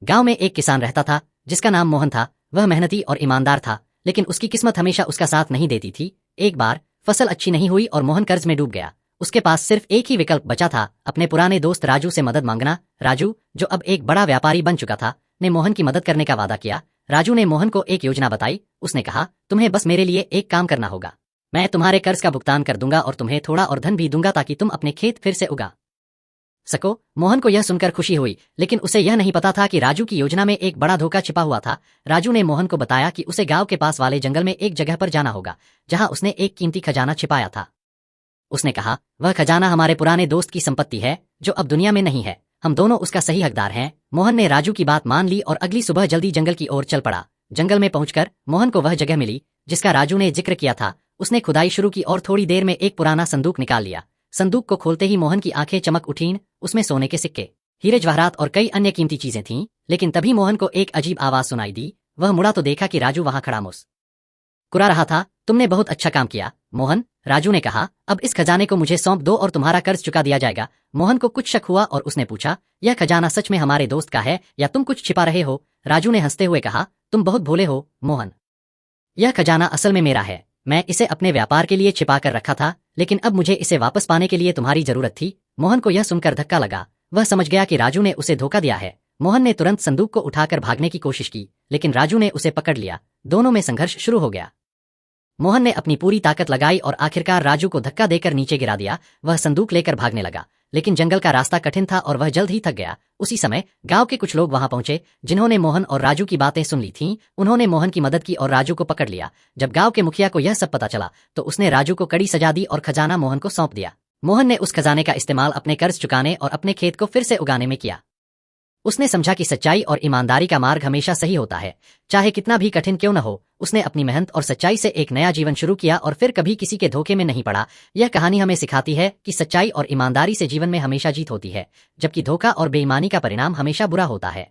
गांव में एक किसान रहता था जिसका नाम मोहन था। वह मेहनती और ईमानदार था, लेकिन उसकी किस्मत हमेशा उसका साथ नहीं देती थी। एक बार फसल अच्छी नहीं हुई और मोहन कर्ज में डूब गया। उसके पास सिर्फ एक ही विकल्प बचा था, अपने पुराने दोस्त राजू से मदद मांगना। राजू, जो अब एक बड़ा व्यापारी बन चुका था, ने मोहन की मदद करने का वादा किया। राजू ने मोहन को एक योजना बताई। उसने कहा, तुम्हें बस मेरे लिए एक काम करना होगा। मैं तुम्हारे कर्ज का भुगतान कर दूंगा और तुम्हें थोड़ा और धन भी दूंगा ताकि तुम अपने खेत फिर से उगा सको। मोहन को यह सुनकर खुशी हुई, लेकिन उसे यह नहीं पता था कि राजू की योजना में एक बड़ा धोखा छिपा हुआ था। राजू ने मोहन को बताया कि उसे गांव के पास वाले जंगल में एक जगह पर जाना होगा, जहां उसने एक कीमती खजाना छिपाया था। उसने कहा, वह खजाना हमारे पुराने दोस्त की संपत्ति है, जो अब दुनिया में नहीं है। हम दोनों उसका सही हकदार हैं। मोहन ने राजू की बात मान ली और अगली सुबह जल्दी जंगल की ओर चल पड़ा। जंगल में पहुंचकर मोहन को वह जगह मिली जिसका राजू ने जिक्र किया था। उसने खुदाई शुरू की और थोड़ी देर में एक पुराना संदूक निकाल लिया। संदूक को खोलते ही मोहन की आंखें चमक उठीं। उसमें सोने के सिक्के, हीरे जवाहरात और कई अन्य कीमती चीजें थीं। लेकिन तभी मोहन को एक अजीब आवाज सुनाई दी। वह मुड़ा तो देखा कि राजू वहां खड़ा मुस्कुरा रहा था। तुमने बहुत अच्छा काम किया, मोहन, राजू ने कहा। अब इस खजाने को मुझे सौंप दो और तुम्हारा कर्ज चुका दिया जाएगा। मोहन को कुछ शक हुआ और उसने पूछा, यह खजाना सच में हमारे दोस्त का है या तुम कुछ छिपा रहे हो? राजू ने हंसते हुए कहा, तुम बहुत भोले हो, मोहन। यह खजाना असल में मेरा है। मैं इसे अपने व्यापार के लिए छिपा कर रखा था, लेकिन अब मुझे इसे वापस पाने के लिए तुम्हारी जरूरत थी। मोहन को यह सुनकर धक्का लगा। वह समझ गया कि राजू ने उसे धोखा दिया है। मोहन ने तुरंत संदूक को उठाकर भागने की कोशिश की, लेकिन राजू ने उसे पकड़ लिया। दोनों में संघर्ष शुरू हो गया। मोहन ने अपनी पूरी ताकत लगाई और आखिरकार राजू को धक्का देकर नीचे गिरा दिया। वह संदूक लेकर भागने लगा, लेकिन जंगल का रास्ता कठिन था और वह जल्द ही थक गया। उसी समय गांव के कुछ लोग वहां पहुंचे, जिन्होंने मोहन और राजू की बातें सुन ली थीं। उन्होंने मोहन की मदद की और राजू को पकड़ लिया। जब गांव के मुखिया को यह सब पता चला, तो उसने राजू को कड़ी सजा दी और खजाना मोहन को सौंप दिया। मोहन ने उस खजाने का इस्तेमाल अपने कर्ज चुकाने और अपने खेत को फिर से उगाने में किया। उसने समझा कि सच्चाई और ईमानदारी का मार्ग हमेशा सही होता है, चाहे कितना भी कठिन क्यों न हो। उसने अपनी मेहनत और सच्चाई से एक नया जीवन शुरू किया और फिर कभी किसी के धोखे में नहीं पड़ा। यह कहानी हमें सिखाती है कि सच्चाई और ईमानदारी से जीवन में हमेशा जीत होती है, जबकि धोखा और बेईमानी का परिणाम हमेशा बुरा होता है।